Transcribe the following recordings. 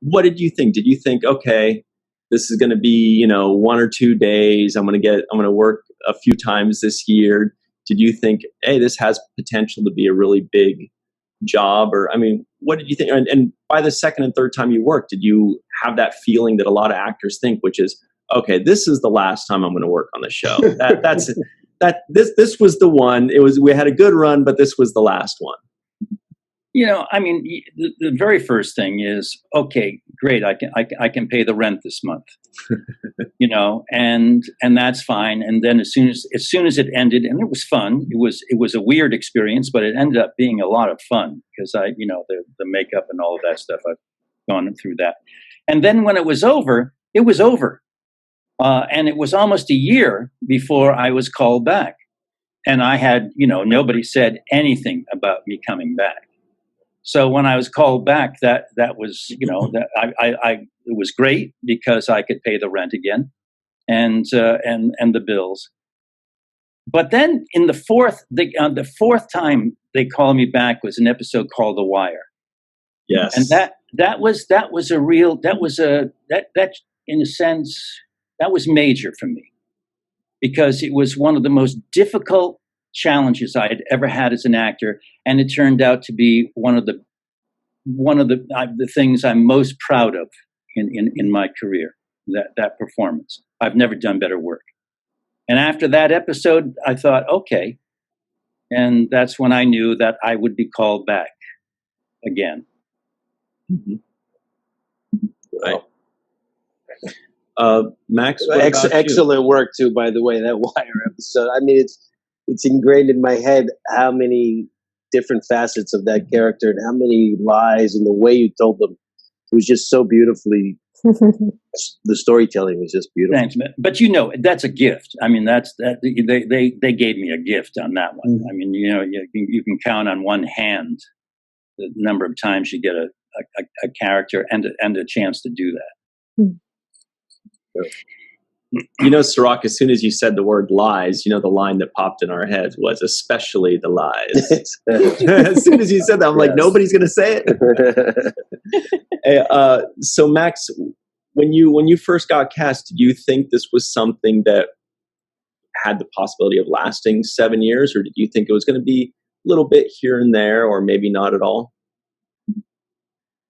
what did you think? Did you think, okay, this is going to be, 1 or 2 days. I'm going to work a few times this year. Did you think, hey, this has potential to be a really big job? Or, I mean, what did you think? And by the second and third time you worked, did you have that feeling that a lot of actors think, which is, okay, this is the last time I'm going to work on the show. This was the one. We had a good run, but this was the last one. I mean, the very first thing is, okay, great. I can pay the rent this month, and that's fine. And then as soon as it ended, and it was fun, it was a weird experience, but it ended up being a lot of fun because the makeup and all of that stuff, I've gone through that. And then when it was over, it was over. And it was almost a year before I was called back. And I had, nobody said anything about me coming back. So when I was called back, that was, it was great because I could pay the rent again and the bills. But then in the fourth time they called me back was an episode called The Wire. Yes. And that was in a sense, that was major for me because it was one of the most difficult challenges I had ever had as an actor, and it turned out to be one of the things I'm most proud of in my career. That performance, I've never done better work. And after that episode, I thought, okay, and that's when I knew that I would be called back again. Mm-hmm. Right. Max, excellent work too, by the way, that Wire episode. I mean, it's ingrained in my head how many different facets of that character and how many lies and the way you told them. It was just so beautifully. The storytelling was just beautiful. Thanks, man. But that's a gift. I mean, they gave me a gift on that one. Mm-hmm. I mean, you can count on one hand the number of times you get a character and a chance to do that. Mm-hmm. Sirach, as soon as you said the word lies, the line that popped in our heads was especially the lies. As soon as you said that, I'm like, nobody's going to say it. Hey, so Max, when you first got cast, did you think this was something that had the possibility of lasting 7 years, or did you think it was going to be a little bit here and there, or maybe not at all?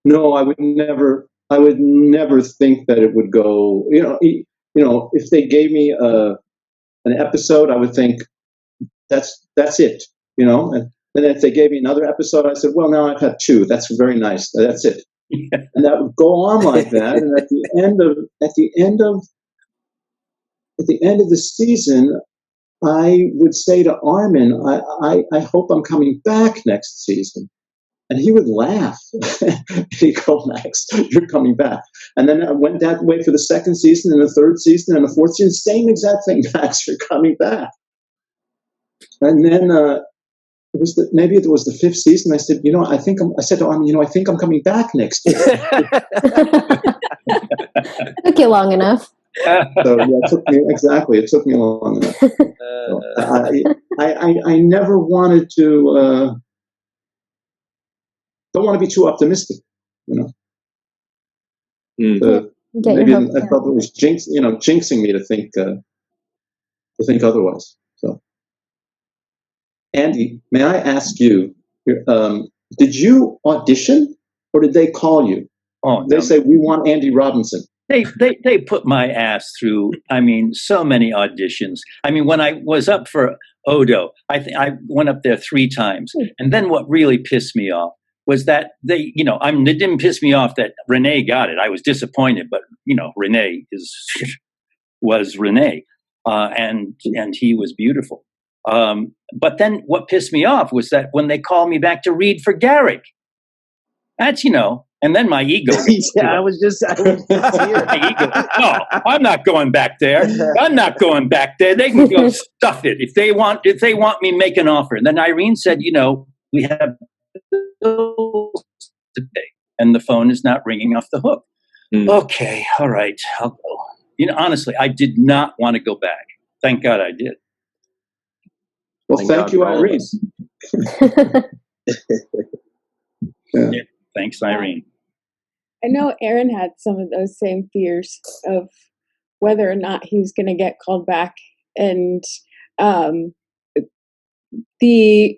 No, I would never think that it would go. If they gave me an episode, I would think that's it. And then if they gave me another episode, I said, well, now I've had 2. That's very nice. That's it. Yeah. And that would go on like that. And at the end of the season, I would say to Armin, I hope I'm coming back next season. And he would laugh. He'd go, Max, you're coming back. And then I went that way for the second season and the third season and the fourth season. Same exact thing, Max, you're coming back. And then maybe it was the 5th season. I said, I said to Armin, I think I'm coming back next year. Took you long enough. So it took me long enough. I never wanted to. Don't want to be too optimistic, maybe I thought it was jinxing me to think otherwise. So, Andy, may I ask you, did you audition or did they call you? Oh, no. They say we want Andy Robinson. They put my ass through, so many auditions. When I was up for Odo, I went up there 3 times. And then what really pissed me off was that it didn't piss me off that Renee got it. I was disappointed, but Renee was Renee, and he was beautiful. But then what pissed me off was that when they called me back to read for Garak, that's and then my ego. I was just my ego. No, I'm not going back there. I'm not going back there. They can go stuff it if they want me, make an offer. And then Irene said, we have bills to pay, and the phone is not ringing off the hook. Okay, all right, I'll go. Honestly, I did not want to go back. Thank God I did. Well, thank you, Irene. Yeah, thanks, Irene. I know Aaron had some of those same fears of whether or not he was going to get called back. And um, the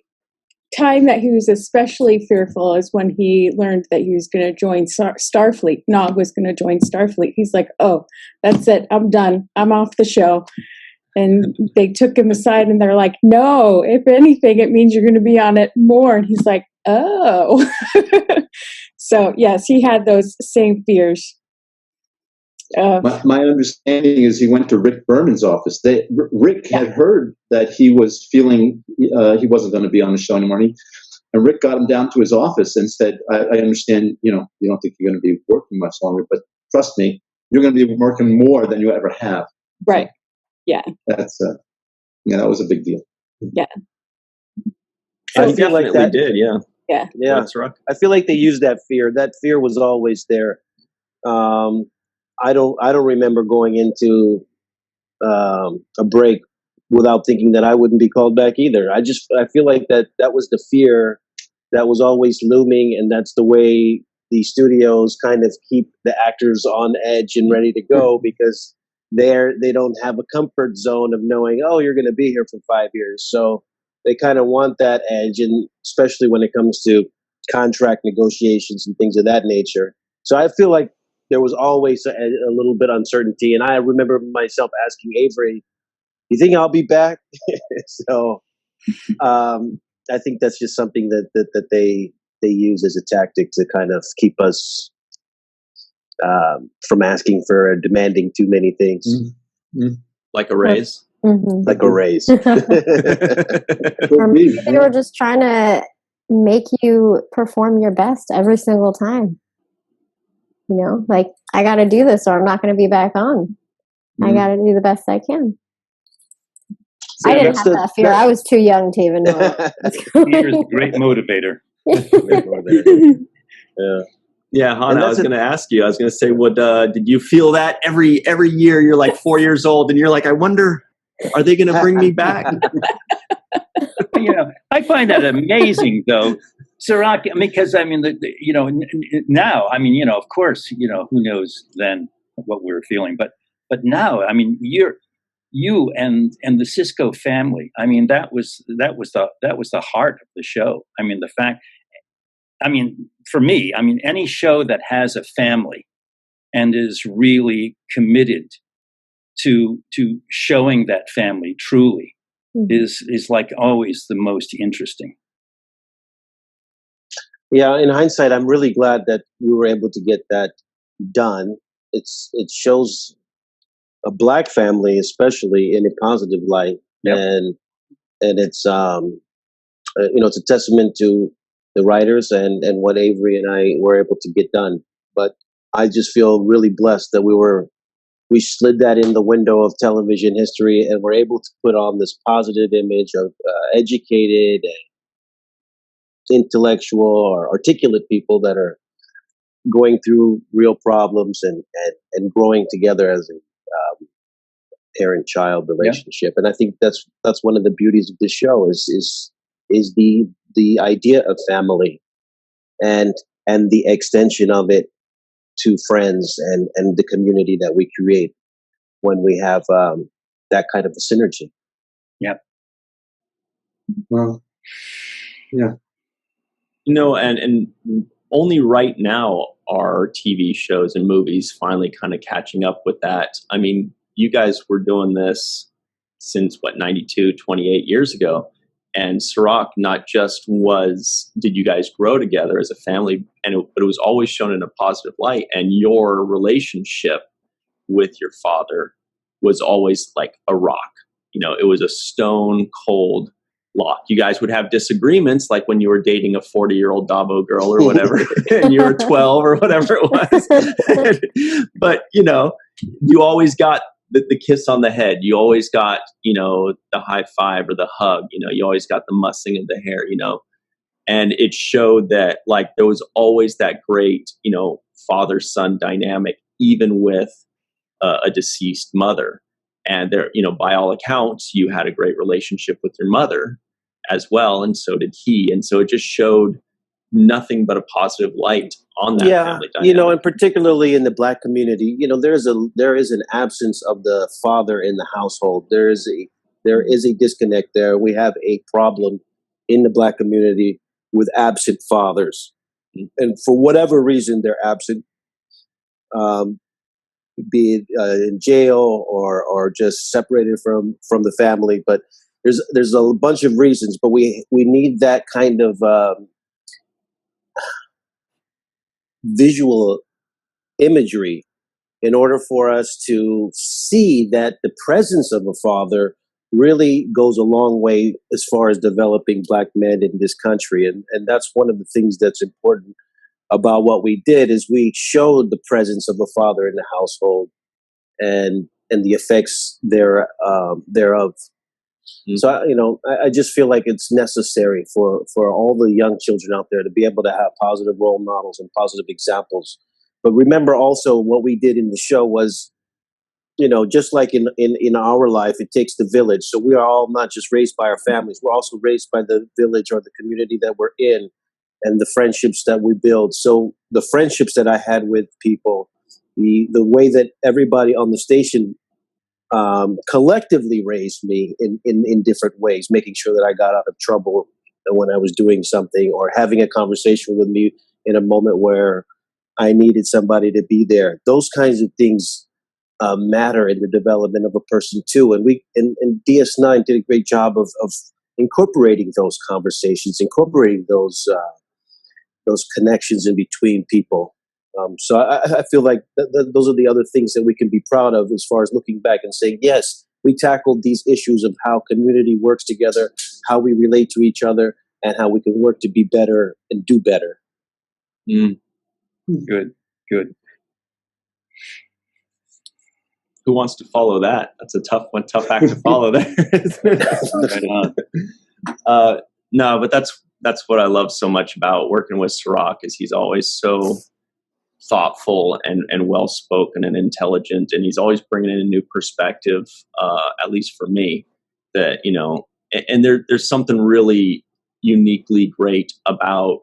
time that he was especially fearful is when he learned that he was going to join Starfleet. Nog was going to join Starfleet. He's like, oh, that's it. I'm done. I'm off the show. And they took him aside and they're like, no, if anything, it means you're going to be on it more. And he's like, oh. So, yes, he had those same fears. My understanding is he went to Rick Berman's office. Rick had heard that he was feeling he wasn't going to be on the show anymore. And Rick got him down to his office and said, I understand, you don't think you're going to be working much longer, but trust me, you're going to be working more than you ever have. Right. Yeah. That's that was a big deal. Yeah. So I feel like that did. Yeah. Yeah. Yeah. I feel like they used that fear. That fear was always there. I don't remember going into a break without thinking that I wouldn't be called back either. I feel like that was the fear that was always looming, and that's the way the studios kind of keep the actors on edge and ready to go, because they don't have a comfort zone of knowing, oh, you're going to be here for 5 years. So they kind of want that edge, and especially when it comes to contract negotiations and things of that nature. So I feel like there was always a little bit of uncertainty. And I remember myself asking Avery, you think I'll be back? So I think that's just something that they use as a tactic to kind of keep us from asking for or demanding too many things. Mm-hmm. Like a raise? Mm-hmm. Like a raise. Maybe they were just trying to make you perform your best every single time. Like, I got to do this or I'm not going to be back on. I got to do the best I can. I didn't have that fear. I was too young to even know. Fear is a great motivator. Yeah. Yeah, Han, I was going to ask you. I was going to say, did you feel that every year? You're like 4 years old, and you're like, I wonder, are they going to bring me back? I find that amazing, though, Sirach, because now, of course, who knows then what we were feeling, but now, you and the Cisco family. That was the heart of the show. The fact. For me, any show that has a family and is really committed to showing that family truly is like always the most interesting. Yeah, in hindsight, I'm really glad that we were able to get that done. It shows a Black family, especially, in a positive light, and it's it's a testament to the writers and what Avery and I were able to get done. But I just feel really blessed that we slid that in the window of television history and were able to put on this positive image of educated, intellectual, or articulate people that are going through real problems and growing together as a parent-child relationship. And I think that's one of the beauties of this show is the idea of family and the extension of it to friends and the community that we create when we have that kind of a synergy. Yep. Well, yeah. And only right now are TV shows and movies finally kind of catching up with that. You guys were doing this since 92, 28 years ago. And Sirach not just did you guys grow together as a family, but it was always shown in a positive light. And your relationship with your father was always like a rock. It was a stone cold lock. You guys would have disagreements, like when you were dating a 40-year-old Dabo girl or whatever, and you were 12 or whatever it was. But, you always got the kiss on the head. You always got, the high five or the hug. You always got the mussing of the hair, and it showed that like there was always that great, father-son dynamic, even with a deceased mother. And there, by all accounts, you had a great relationship with your mother as well, and so did he. And so it just showed nothing but a positive light on that family dynamic. And particularly in the Black community, there is an absence of the father in the household. There is a disconnect there. We have a problem in the Black community with absent fathers, and for whatever reason they're absent, be it in jail or just separated from the family. But there's a bunch of reasons, but we need that kind of visual imagery in order for us to see that the presence of a father really goes a long way as far as developing Black men in this country. And that's one of the things that's important about what we did, is we showed the presence of a father in the household and the effects thereof. So, I just feel like it's necessary for all the young children out there to be able to have positive role models and positive examples. But remember also what we did in the show was, just like in our life, it takes the village. So we are all not just raised by our families. We're also raised by the village or the community that we're in and the friendships that we build. So the friendships that I had with people, the way that everybody on the station collectively raised me in different ways, making sure that I got out of trouble when I was doing something, or having a conversation with me in a moment where I needed somebody to be there. Those kinds of things matter in the development of a person too. And and DS9 did a great job of incorporating those conversations, incorporating those connections in between people. So I feel like those are the other things that we can be proud of, as far as looking back and saying, yes, we tackled these issues of how community works together, how we relate to each other, and how we can work to be better and do better. Good. Who wants to follow that? That's a tough act to follow there. Right on. No, but that's what I love so much about working with Garak, is he's always so thoughtful and well-spoken and intelligent, and he's always bringing in a new perspective, at least for me, that, and there's something really uniquely great about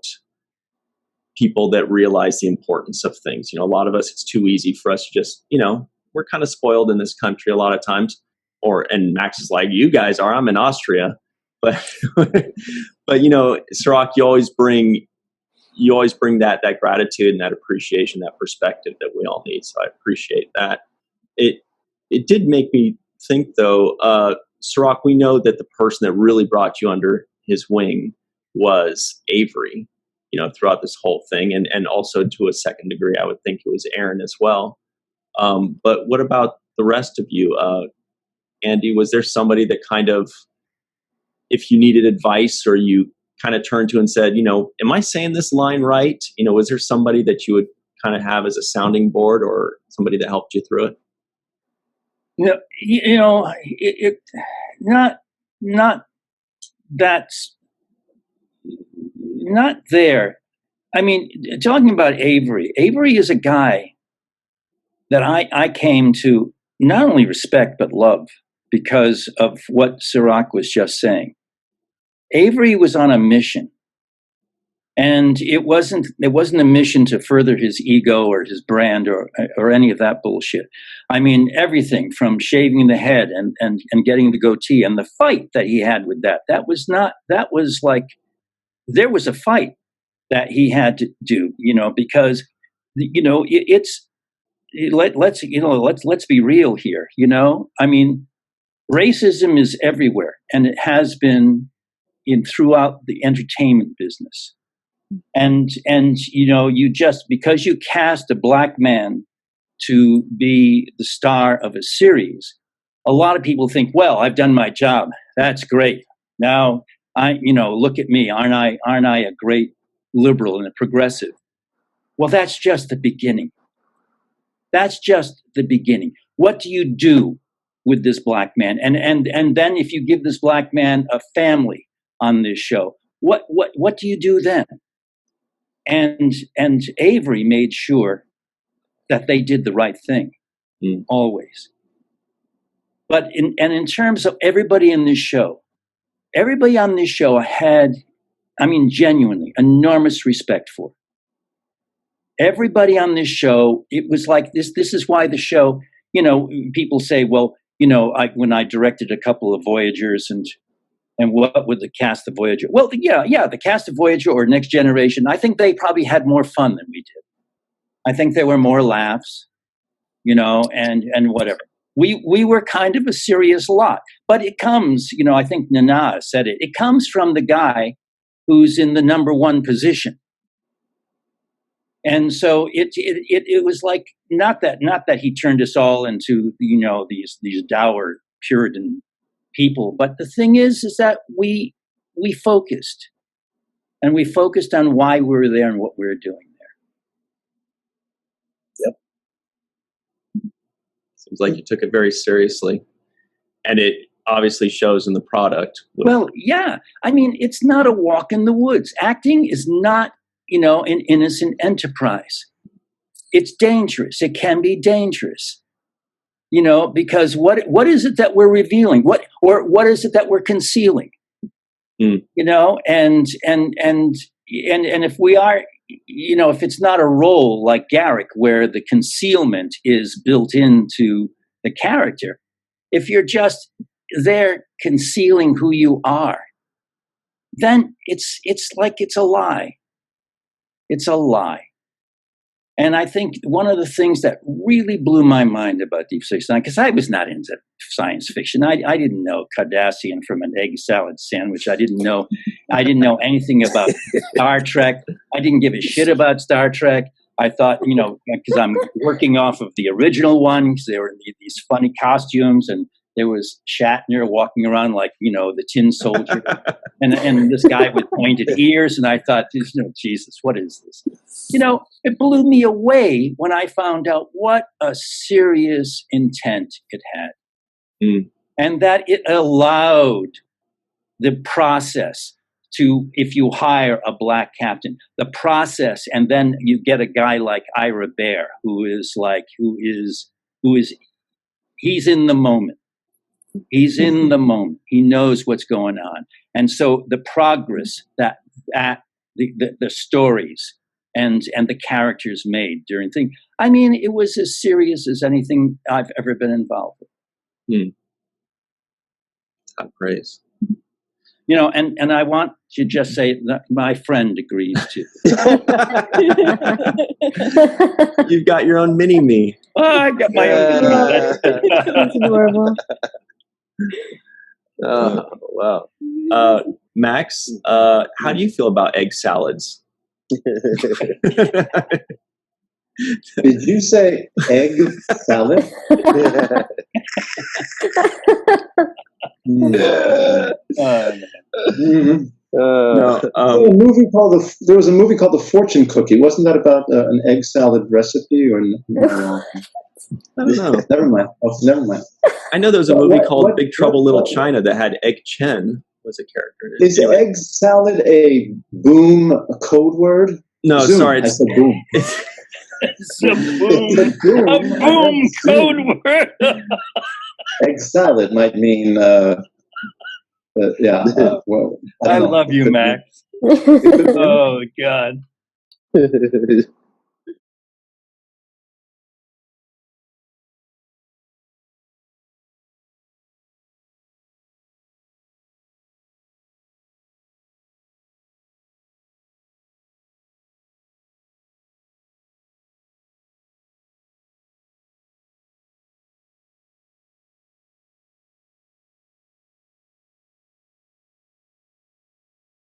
people that realize the importance of things. A lot of us, it's too easy for us to just, we're kind of spoiled in this country a lot of times, and Max is like, you guys are, I'm in Austria. But, Garak, you always bring that gratitude and that appreciation, that perspective that we all need. So I appreciate that. It did make me think, though, Garak, we know that the person that really brought you under his wing was Avery, throughout this whole thing. And also to a second degree, I would think it was Aaron as well. But what about the rest of you? Andy, was there somebody that kind of, if you needed advice, or you kind of turned to and said, am I saying this line right? Was there somebody that you would kind of have as a sounding board, or somebody that helped you through it? Not there. I mean, talking about Avery is a guy that I came to not only respect but love, because of what Garak was just saying. Avery was on a mission, and it wasn't a mission to further his ego or his brand or any of that bullshit. I mean, everything from shaving the head and getting the goatee, and the fight that he had with that was like, there was a fight that he had to do, because let's be real here. I mean, racism is everywhere, and it has been throughout the entertainment business. And you just, because you cast a Black man to be the star of a series, a lot of people think, well, I've done my job. That's great. Now look at me. Aren't I a great liberal and a progressive? Well, that's just the beginning. That's just the beginning. What do you do with this Black man? And then if you give this Black man a family on this show, what do you do then? And Avery made sure that they did the right thing, always. But in terms of everybody on this show had I mean, genuinely, enormous respect for. Everybody on this show, it was like this. This is why the show, you know, people say, well, you know, when I directed a couple of Voyagers and what would the cast of Voyager? Well, yeah, the cast of Voyager or Next Generation, I think they probably had more fun than we did. I think there were more laughs, you know, and whatever. We were kind of a serious lot, but it comes, you know, I think Nana said it. It comes from the guy who's in the number one position. And so it was like not that he turned us all into, you know, these dour Puritan people, but the thing is that we focused, and we focused on why we were there and what we were doing there. Yep. Seems like you took it very seriously, and it obviously shows in the product. Well, yeah, I mean, it's not a walk in the woods. Acting is not, you know, an innocent enterprise. It's dangerous. It can be dangerous, you know, because what is it that we're revealing? What is it that we're concealing? You know, and if we are, you know, if it's not a role like Garak where the concealment is built into the character, if you're just there concealing who you are, then it's like it's a lie. It's a lie. And I think one of the things that really blew my mind about Deep Space Nine, because I was not into science fiction. I didn't know Cardassian from an egg salad sandwich. I didn't know anything about Star Trek. I didn't give a shit about Star Trek. I thought, you know, because I'm working off of the original one, because there were these funny costumes, and there was Shatner walking around like, you know, the tin soldier, and this guy with pointed ears, and I thought, you know, Jesus, what is this? You know, it blew me away when I found out what a serious intent it had, and that it allowed the process to, if you hire a black captain, the process, and then you get a guy like Ira Bear, who is he's in the moment. He's in the moment. He knows what's going on. And so the progress that the stories and the characters made during things, I mean, it was as serious as anything I've ever been involved with. God praise. You know, and I want to just say that my friend agrees too. You've got your own mini-me. Oh, I got my own. That's adorable. Oh, wow. Max, how do you feel about egg salads? Did you say egg salad? No, there was a movie called The Fortune Cookie. Wasn't that about an egg salad recipe? Or I don't know. Never mind. Oh, never mind. I know there was a movie called Big Trouble Little China that had Egg Chen was a character. Is egg salad a boom code word? No, Zoom. sorry. I said boom. It's a boom code word. Egg salad might mean, yeah. Well, I love you, Max. Oh, God.